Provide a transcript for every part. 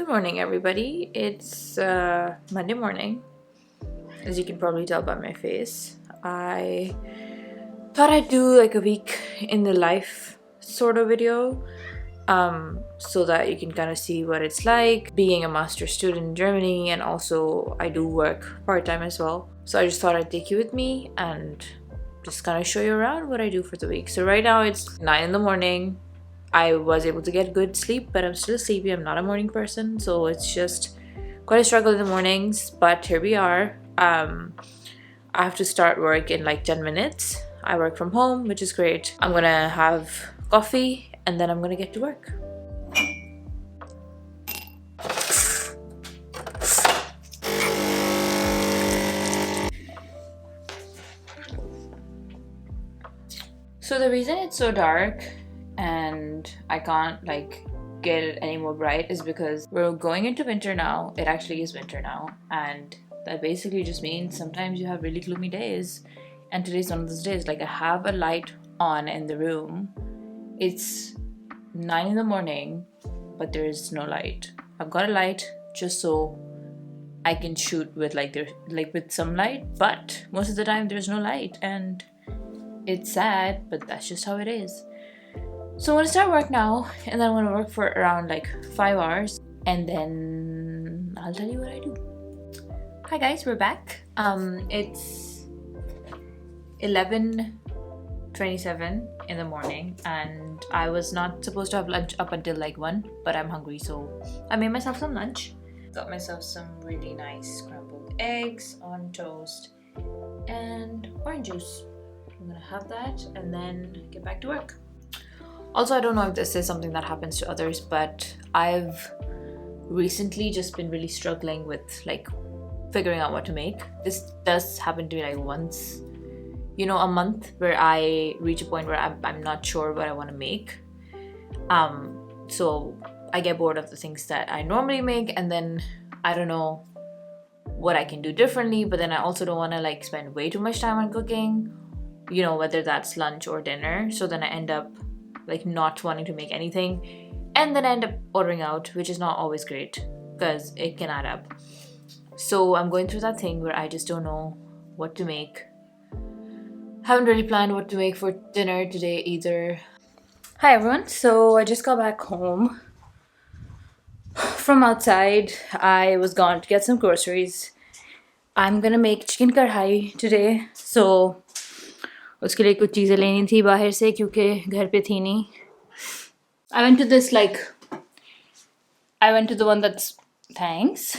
Good morning, everybody. It's Monday morning, as you can probably tell by my face. I thought I'd do like a week in the life sort of video, so that you can kind of see what it's like being a master's student in Germany, and also I do work part-time as well. So I just thought I'd take you with me and just kind of show you around what I do for the week. So right now it's 9 in the morning. I was able to get good sleep, but I'm still sleepy. I'm not a morning person, so it's just quite a struggle in the mornings, but here we are. I have to start work in like 10 minutes. I work from home, which is great. I'm gonna have coffee and then I'm gonna get to work. So the reason it's so dark and I can't like get it any more bright is because we're going into winter now. It actually is winter now, and that basically just means sometimes you have really gloomy days, and today's one of those days. Like, I have a light on in the room. It's 9 in the morning, but there's no light. I've got a light just so I can shoot with with some light, but most of the time there's no light, and it's sad, but that's just how it is. So I'm gonna start work now, and then I'm gonna work for around like 5 hours, and then I'll tell you what I do. Hi guys, we're back. It's 11:27 in the morning, and I was not supposed to have lunch up until like 1, but I'm hungry, so I made myself some lunch. Got myself some really nice scrambled eggs on toast and orange juice. I'm gonna have that and then get back to work. Also, I don't know if this is something that happens to others, but I've recently just been really struggling with like figuring out what to make. This does happen to me like once, a month, where I reach a point where I'm not sure what I want to make. So I get bored of the things that I normally make, and then I don't know what I can do differently, but then I also don't want to like spend way too much time on cooking, whether that's lunch or dinner. So then I end up like not wanting to make anything, and then I end up ordering out, which is not always great because it can add up. So I'm going through that thing where I just don't know what to make. Haven't really planned what to make for dinner today either. Hi everyone, so I just got back home from outside. I was gone to get some groceries. I'm gonna make chicken karhai today, so उसके लिए कुछ चीज़ें लेनी थी बाहर से क्योंकि घर पे थी नहीं. I went to the one that's thanks.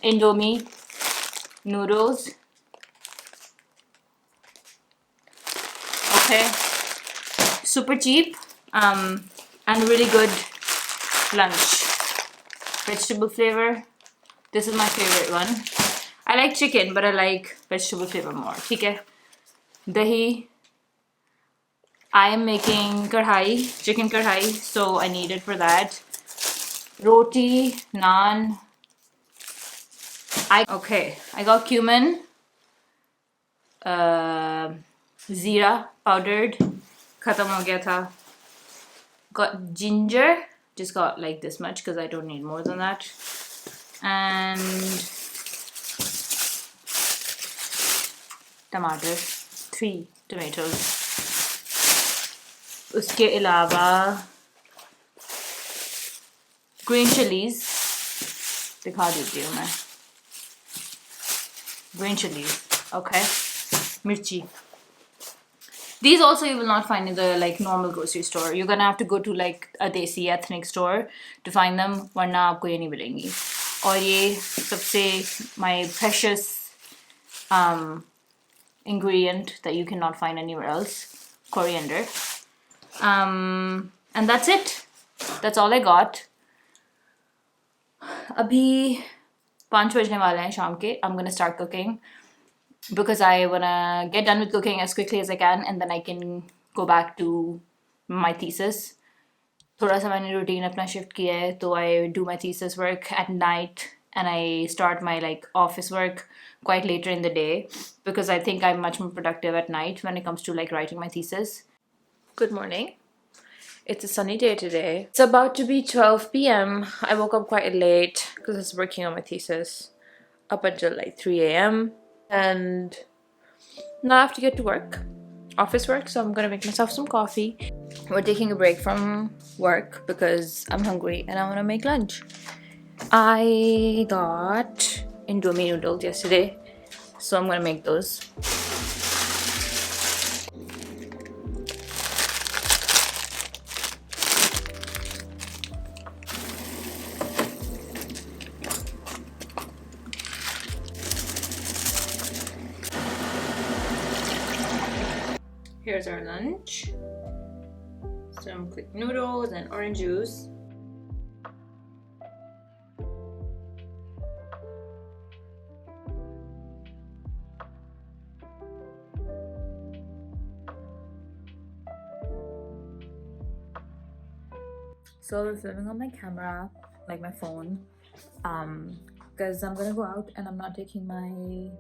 Indomie noodles. Okay, super cheap and really good lunch. Vegetable flavor. This is my favorite one. I like chicken, but I like vegetable flavor more. ठीक है. Dahi. I am making chicken karhai, so I need it for that. Roti, naan. I got cumin, zira powdered. Khatam ho gaya tha. Got ginger. Just got like this much because I don't need more than that. And tomato, 3 tomatoes. Uske ilawa green chilies. Dikha deti hu main. Green chilies, okay. Mirchi. These also you will not find in the like normal grocery store. You're gonna have to go to like a desi ethnic store to find them, वरना आपको ये नहीं मिलेंगी. और ये सबसे my precious ingredient that you cannot find anywhere else, coriander. And that's it. That's all I got. अभी 5 बजने वाले हैं शाम के. I'm gonna start cooking, because I want to get done with cooking as quickly as I can, and then I can go back to my thesis. थोड़ा सा मैंने routine अपना shift किया है, तो I do my thesis work at night and I start my like office work quite later in the day because I think I'm much more productive at night when it comes to like writing my thesis. Good morning. It's a sunny day today. It's about to be 12 p.m. I woke up quite late because I was working on my thesis up until like 3 a.m. and now I have to get to work, office work, so I'm gonna make myself some coffee. We're taking a break from work because I'm hungry and I want to make lunch. I got Indomie noodles yesterday, so I'm gonna make those. Here's our lunch. Some quick noodles and orange juice. So I'm filming on my camera, like my phone, because I'm gonna go out and I'm not taking my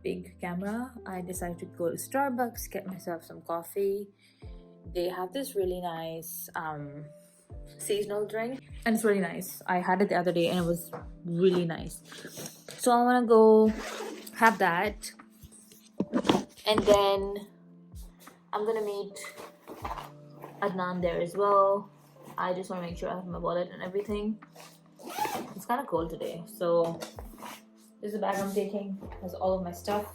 big camera. I decided to go to Starbucks, get myself some coffee. They have this really nice seasonal drink and it's really nice. I had it the other day and it was really nice. So I want to go have that, and then I'm gonna meet Adnan there as well. I just want to make sure I have my wallet and everything. It's kind of cold today, so this is the bag I'm taking. It has all of my stuff.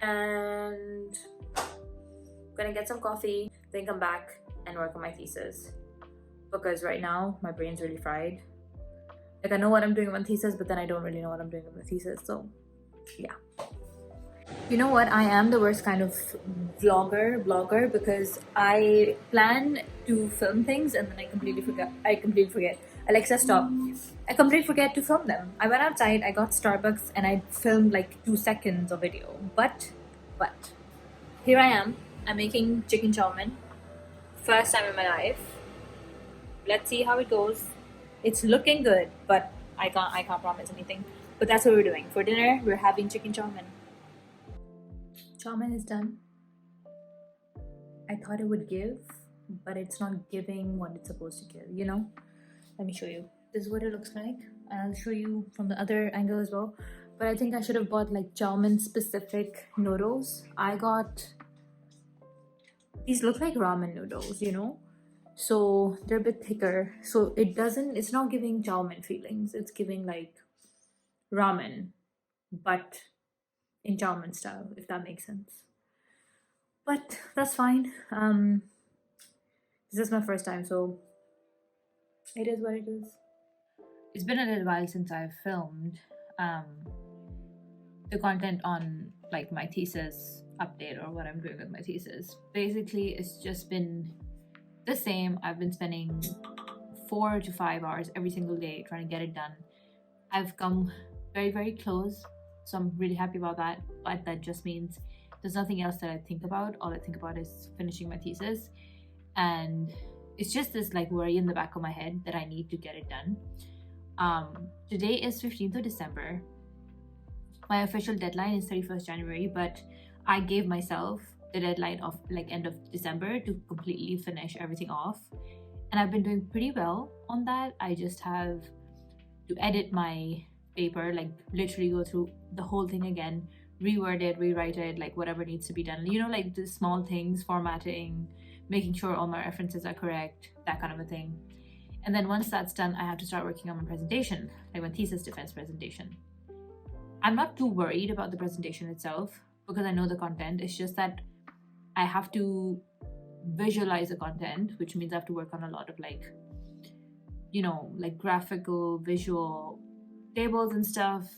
And I'm gonna get some coffee, then come back and work on my thesis. Because right now, my brain's really fried. Like, I know what I'm doing with my thesis, but then I don't really know what I'm doing with my thesis, so yeah. You know what? I am the worst kind of blogger because I plan to film things and then I completely forget. Alexa, stop. I completely forget to film them. I went outside, I got Starbucks and I filmed like 2 seconds of video. But here I am. I'm making chicken chow mein. First time in my life. Let's see how it goes. It's looking good, but I can't promise anything. But that's what we're doing. For dinner, we're having chicken chow mein. Chow mein is done. I thought it would give, but it's not giving what it's supposed to give, you know? Let me show you. This is what it looks like. I'll show you from the other angle as well. But I think I should have bought like chow mein specific noodles. I got... These look like ramen noodles, you know? So they're a bit thicker. So it's not giving chow mein feelings. It's giving like ramen, but in chow mein style, if that makes sense. But that's fine. This is my first time, so it is what it is. It's been a little while since I've filmed the content on like my thesis update or what I'm doing with my thesis. Basically, it's just been the same. I've been spending 4 to 5 hours every single day trying to get it done. I've come very, very close, so I'm really happy about that. But that just means there's nothing else that I think about. All I think about is finishing my thesis, and it's just this like worry in the back of my head that I need to get it done. Today is 15th of December. My official deadline is 31st January, but I gave myself the deadline of like end of December to completely finish everything off, and I've been doing pretty well on that. I just have to edit my paper, like literally go through the whole thing again, reword it, rewrite it, like whatever needs to be done, you know, like the small things, formatting, making sure all my references are correct, that kind of a thing. And then once that's done, I have to start working on my presentation, like my thesis defense presentation. I'm not too worried about the presentation itself because I know the content. It's just that I have to visualize the content, which means I have to work on a lot of like, you know, like graphical, visual tables and stuff.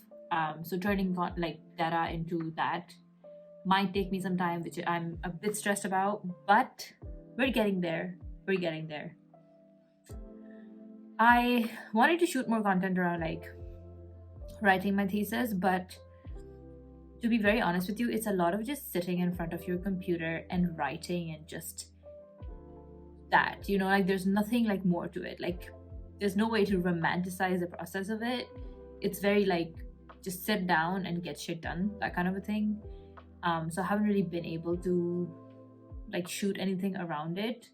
So turning like data into that might take me some time, which I'm a bit stressed about, but we're getting there. We're getting there. I wanted to shoot more content around like writing my thesis, but to be very honest with you, it's a lot of just sitting in front of your computer and writing and just that, you know, like there's nothing like more to it. Like there's no way to romanticize the process of it. It's very like just sit down and get shit done, that kind of a thing. So I haven't really been able to like shoot anything around it.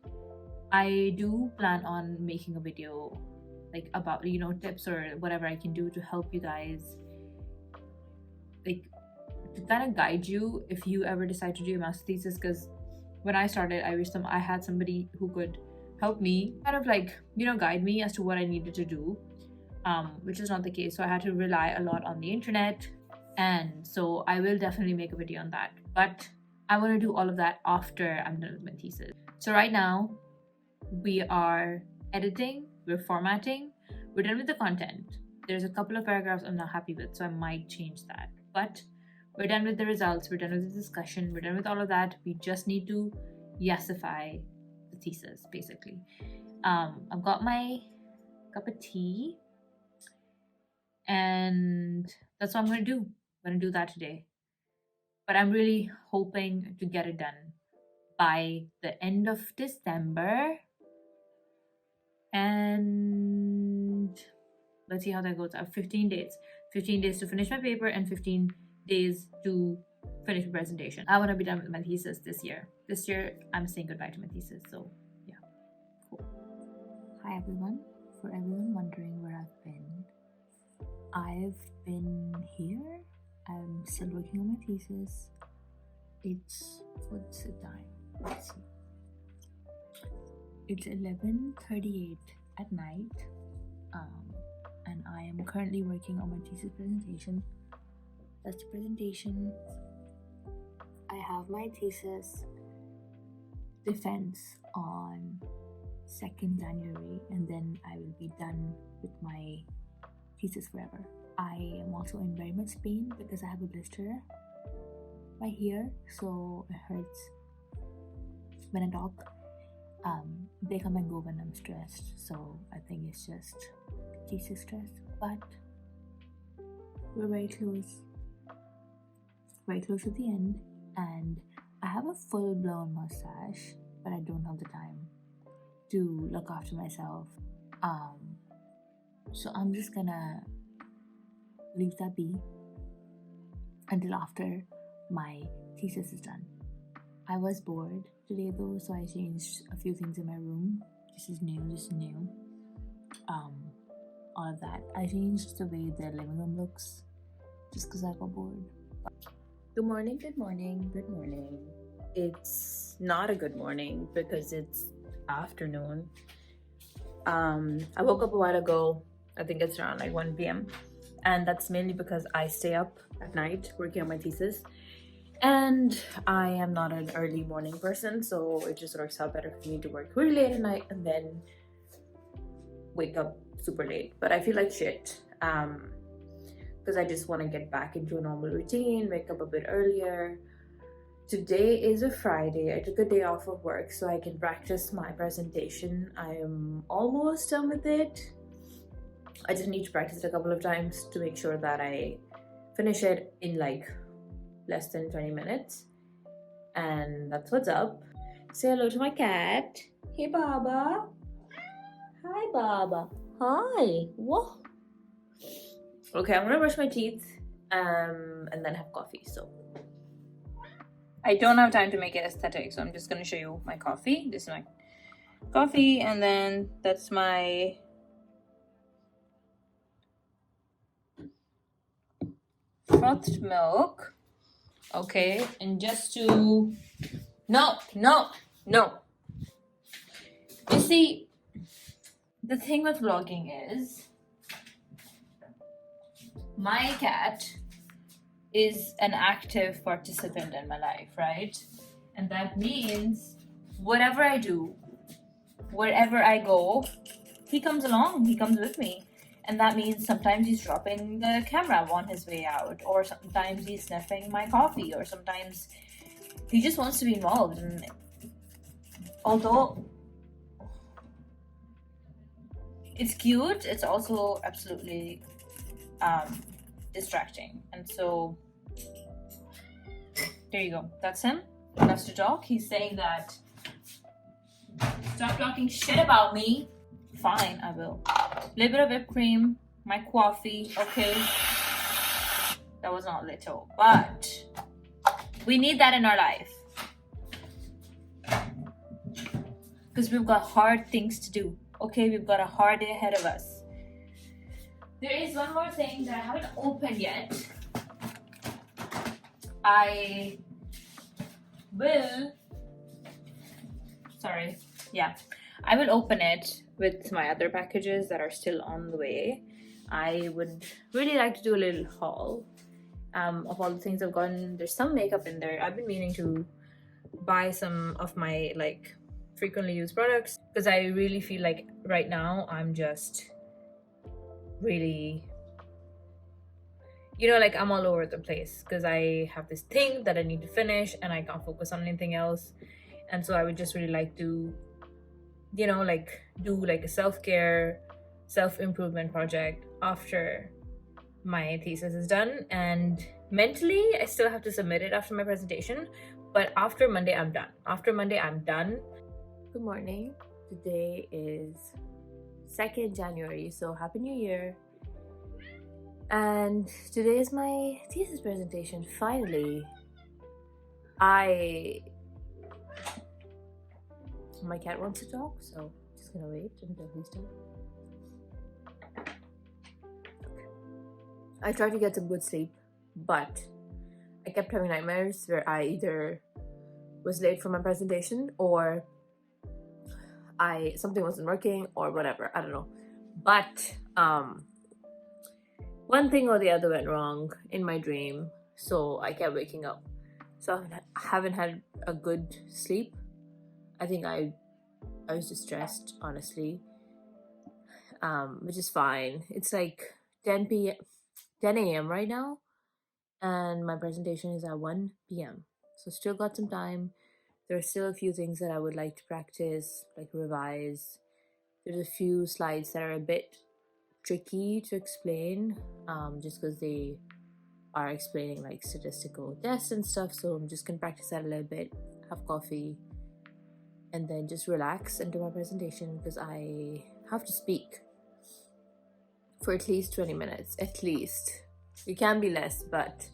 I do plan on making a video like about, you know, tips or whatever I can do to help you guys, like to kind of guide you if you ever decide to do a master thesis. Because when I started, I wish I had somebody who could help me kind of like, you know, guide me as to what I needed to do, which is not the case. So I had to rely a lot on the internet, and so I will definitely make a video on that, but I want to do all of that after I'm done with my thesis. So right now we are editing, we're formatting, we're done with the content. There's a couple of paragraphs I'm not happy with, so I might change that, but we're done with the results, we're done with the discussion, we're done with all of that. We just need to yesify the thesis, basically. I've got my cup of tea, and that's what I'm gonna do. I'm gonna do that today. But I'm really hoping to get it done by the end of December. And let's see how that goes. I have 15 days. 15 days to finish my paper and 15 days to finish my presentation. I want to be done with my thesis this year. This year, I'm saying goodbye to my thesis. So, yeah. Cool. Hi, everyone. For everyone wondering where I've been here. I'm still working on my thesis. What's the time? Let's see. It's 11:38 at night, and I am currently working on my thesis presentation. That's the presentation. I have my thesis defense on 2nd January, and then I will be done with my thesis forever. I am also in very much pain because I have a blister right here, so it hurts when I talk. They come and go when I'm stressed, so I think it's just thesis stress, but we're very close to the end, and I have a full-blown mustache, but I don't have the time to look after myself. So I'm just gonna leave that be until after my thesis is done. I was bored today though, so I changed a few things in my room. This is new. All of that. I changed the way the living room looks just because I got bored. Good morning. It's not a good morning because it's afternoon. I woke up a while ago. I think it's around like 1 p.m. And that's mainly because I stay up at night working on my thesis. And I am not an early morning person, so it just works out better for me to work really late at night and then wake up super late. But I feel like shit because I just want to get back into a normal routine, wake up a bit earlier. Today is a Friday. I took a day off of work so I can practice my presentation. I am almost done with it. I just need to practice it a couple of times to make sure that I finish it in like less than 20 minutes. And that's what's up. Say hello to my cat. Hey Baba. Hi Baba. Hi. What? Okay, I'm gonna brush my teeth and then have coffee. So I don't have time to make it aesthetic, so I'm just gonna show you my coffee. This is my coffee, and then that's my frothed milk. Okay, and just to no. You see, the thing with vlogging is my cat is an active participant in my life, right? And that means whatever I do, wherever I go, he comes along, he comes with me. And that means sometimes he's dropping the camera on his way out, or sometimes he's sniffing my coffee, or sometimes he just wants to be involved. And although it's cute, it's also absolutely distracting. And so there you go, that's him. He loves to talk. He's saying that Stop talking shit about me. Fine, I will. Little bit of whipped cream, my coffee, okay? That was not little, but we need that in our life. Because we've got hard things to do, okay? We've got a hard day ahead of us. There is one more thing that I haven't opened yet. I will open it with my other packages that are still on the way. I would really like to do a little haul of all the things I've gotten. There's some makeup in there. I've been meaning to buy some of my like frequently used products because I really feel like right now I'm just really, like I'm all over the place because I have this thing that I need to finish and I can't focus on anything else. And so I would just really like to, do like a self-care, self-improvement project after my thesis is done. And mentally, I still have to submit it after my presentation. But after Monday, I'm done. Good morning. Today is 2nd January, so Happy New Year. And today is my thesis presentation, finally. My cat wants to talk, so I'm just gonna wait until he's done. I tried to get some good sleep, but I kept having nightmares where I either was late for my presentation or something wasn't working or whatever. I don't know. But one thing or the other went wrong in my dream, so I kept waking up. So I haven't had a good sleep. I think I was just stressed, honestly, which is fine. It's like 10 a.m. right now, and my presentation is at 1 p.m. So still got some time. There are still a few things that I would like to practice, like revise. There's a few slides that are a bit tricky to explain, just because they are explaining like statistical tests and stuff. So I'm just gonna practice that a little bit, have coffee, and then just relax and do my presentation because I have to speak for at least 20 minutes, at least. It can be less, but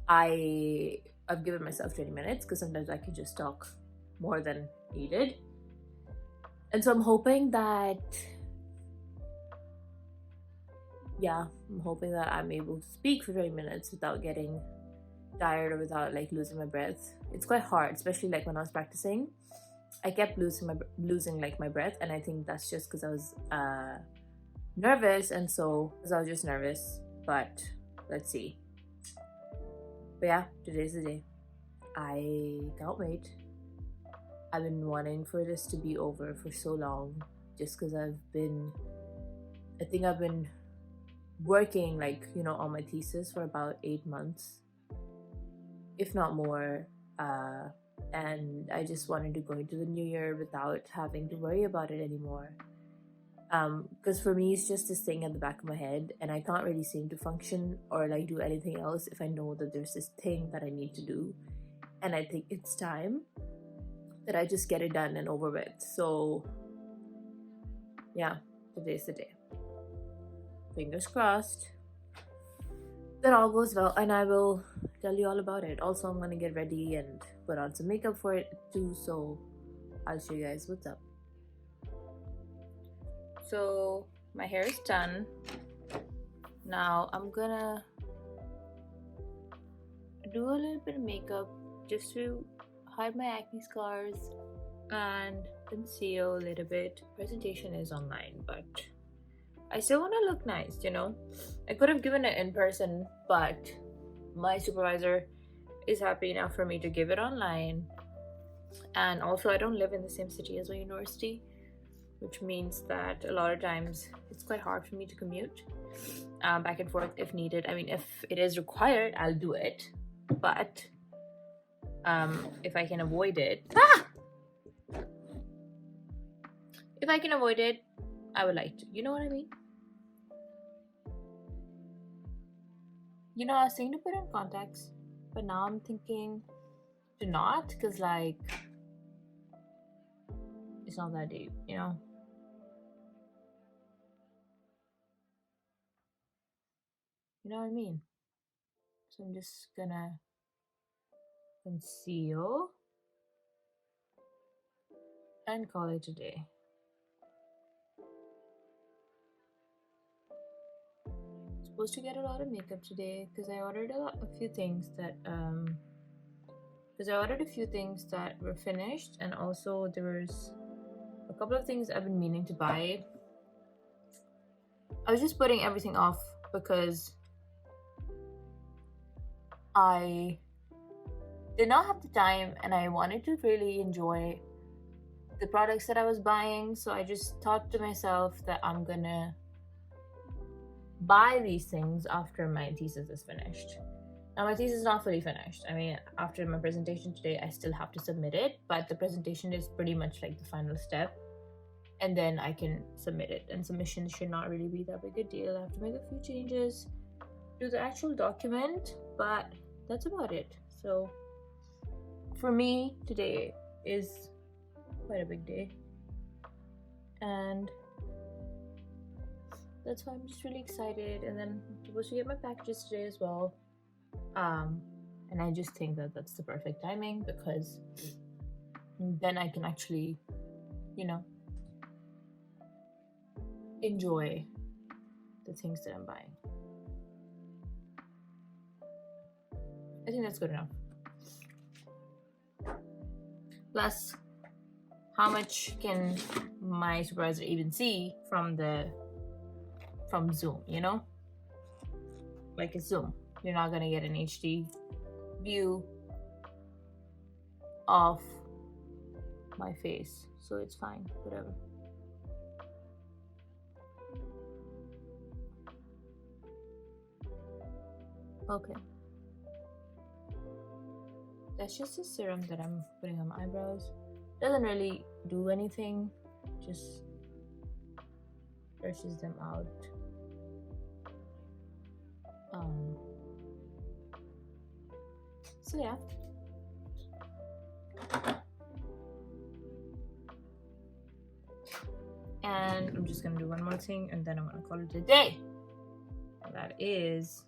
I've given myself 20 minutes because sometimes I can just talk more than needed. And so I'm hoping that I'm able to speak for 20 minutes without getting tired or without like losing my breath. It's quite hard, especially like when I was practicing. I kept losing like my breath, and I think that's just because I was nervous, and so I was just nervous. But let's see. But yeah, today's the day. I can't wait. I've been wanting for this to be over for so long, just because I've been working like on my thesis for about 8 months, if not more. And I just wanted to go into the new year without having to worry about it anymore. Because for me, it's just this thing at the back of my head, and I can't really seem to function or like do anything else if I know that there's this thing that I need to do. And I think it's time that I just get it done and over with. So yeah, today's the day. Fingers crossed that all goes well, and I will tell you all about it. Also, I'm gonna get ready and put on some makeup for it too, so I'll show you guys what's up. So my hair is done. Now I'm gonna do a little bit of makeup just to hide my acne scars and conceal a little bit. Presentation is online, but I still want to look nice, I could have given it in person, but my supervisor is happy enough for me to give it online. And also, I don't live in the same city as my university, which means that a lot of times it's quite hard for me to commute back and forth if needed. I mean, if it is required, I'll do it, but if I can avoid it, I would like to. You know what I mean? I was thinking to put in contacts, but now I'm thinking to not, because like it's not that deep, you know? You know what I mean? So I'm just gonna conceal and call it a day. Supposed to get a lot of makeup today because I ordered a few things that were finished, and also there was a couple of things I've been meaning to buy. I was just putting everything off because I did not have the time and I wanted to really enjoy the products that I was buying. So I just thought to myself that I'm gonna buy these things after my thesis is finished. Now my thesis is not fully finished. I mean, after my presentation today, I still have to submit it, but the presentation is pretty much like the final step, and then I can submit it. And submission should not really be that big a deal. I have to make a few changes to the actual document, but that's about it. So for me, today is quite a big day, and that's why I'm just really excited. And then I'm supposed to get my packages today as well. And I just think that that's the perfect timing, because then I can actually, you know, enjoy the things that I'm buying. I think that's good enough. Plus, how much can my supervisor even see from Zoom, you know? Like it's Zoom. You're not gonna get an HD view of my face, so it's fine, whatever. Okay. That's just a serum that I'm putting on my eyebrows. Doesn't really do anything, just stretches them out. So yeah. And I'm just gonna do one more thing and then I'm gonna call it a day. And that is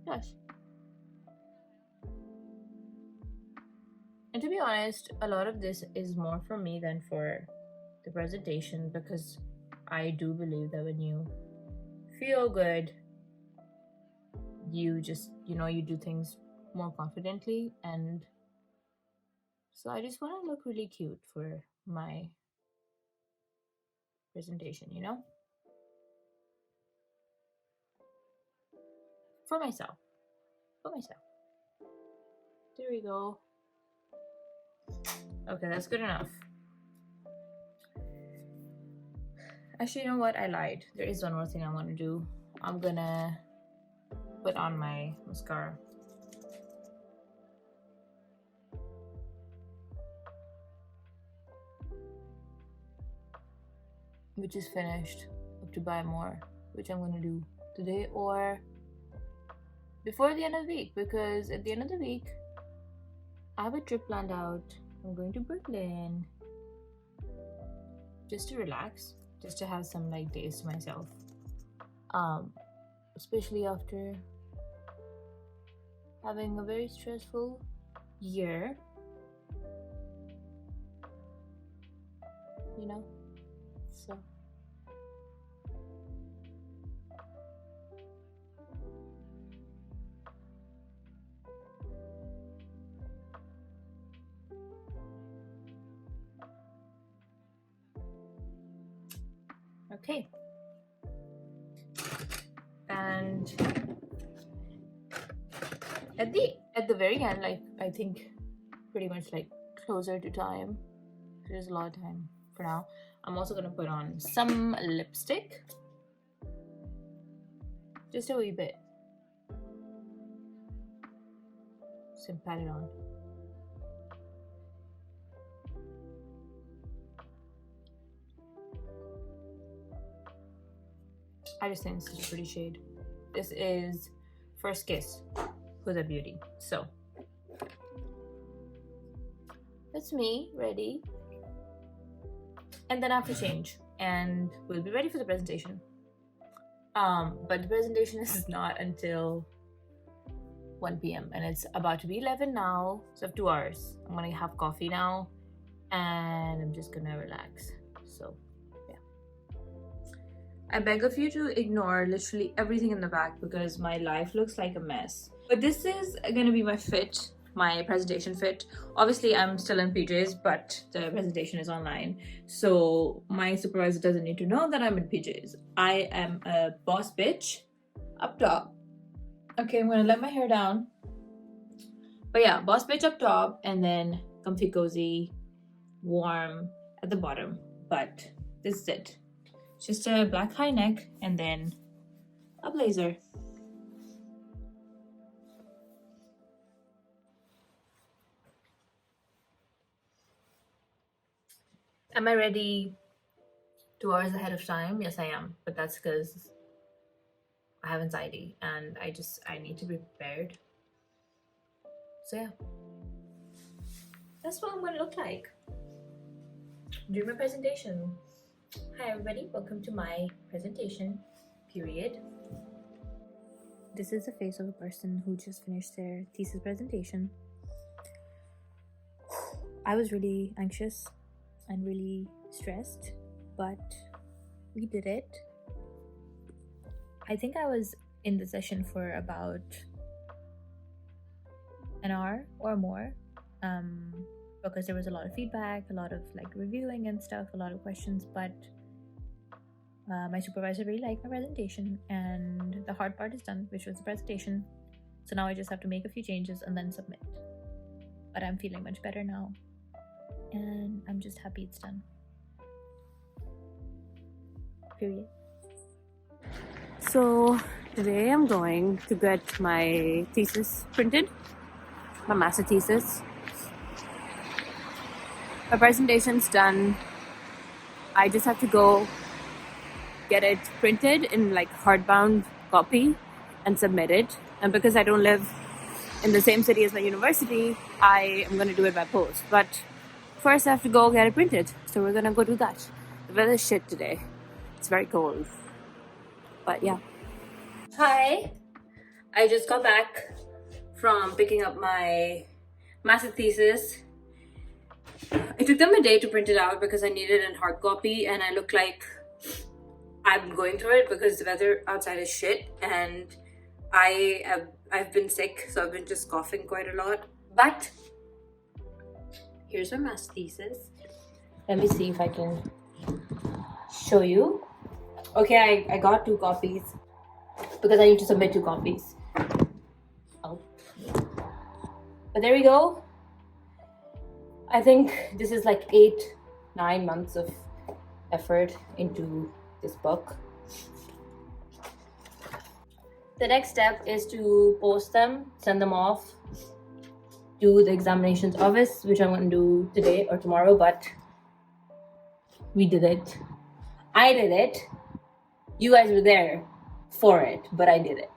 gosh. And to be honest, a lot of this is more for me than for the presentation, because I do believe that when you feel good, you just, you do things more confidently. And so I just want to look really cute for my presentation, for myself. There we go. Okay, that's good enough. Actually, you know what? I lied. There is one more thing I want to do. I'm gonna put on my mascara. Which is finished. I have to buy more, which I'm gonna do today or before the end of the week, because at the end of the week I have a trip planned out. I'm going to Brooklyn just to relax, just to have some days to myself, especially after having a very stressful year, so okay. And at the very end, I think pretty much closer to time, there's a lot of time for now, I'm also gonna put on some lipstick, just a wee bit, just pat it on. I just think it's such a pretty shade. This is First Kiss Huda Beauty. So that's me ready, and then I have to change and we'll be ready for the presentation. But the presentation is not until 1 p.m. and it's about to be 11 now, so I have 2 hours. I'm gonna have coffee now and I'm just gonna relax. So yeah, I beg of you to ignore literally everything in the back because my life looks like a mess. But this is gonna be my fit, my presentation fit. Obviously I'm still in PJs, but the presentation is online, so my supervisor doesn't need to know that I'm in PJs. I am a boss bitch up top. Okay, I'm gonna let my hair down. But yeah, boss bitch up top and then comfy cozy warm at the bottom. But this is it. Just a black high neck and then a blazer. Am I ready 2 hours ahead of time? Yes, I am. But that's because I have anxiety and I need to be prepared. So yeah, that's what I'm gonna look like during my presentation. Hi everybody, welcome to my presentation period. This is the face of a person who just finished their thesis presentation. I was really anxious and really stressed, but we did it. I think I was in the session for about an hour or more, because there was a lot of feedback, a lot of like reviewing and stuff, a lot of questions, but my supervisor really liked my presentation and the hard part is done, which was the presentation. So now I just have to make a few changes and then submit. But I'm feeling much better now and I'm just happy it's done. Period. So today I'm going to get my thesis printed, my master thesis. My presentation's done. I just have to go get it printed in like hardbound copy and submit it. And because I don't live in the same city as my university, I am going to do it by post. But first I have to go get it printed. So we're going to go do that. The weather's shit today. It's very cold. But yeah. Hi. I just got back from picking up my master thesis. It took them a day to print it out because I needed it in hard copy and I look like I'm going through it because the weather outside is shit and I've been sick, so I've been just coughing quite a lot. But here's my master thesis. Let me see if I can show you. Okay, I got 2 copies because I need to submit 2 copies. Oh. But there we go. I think this is like 8-9 months of effort into this book. The next step is to post them, send them off to the examinations office, which I'm going to do today or tomorrow, but we did it. I did it. You guys were there for it, but I did it.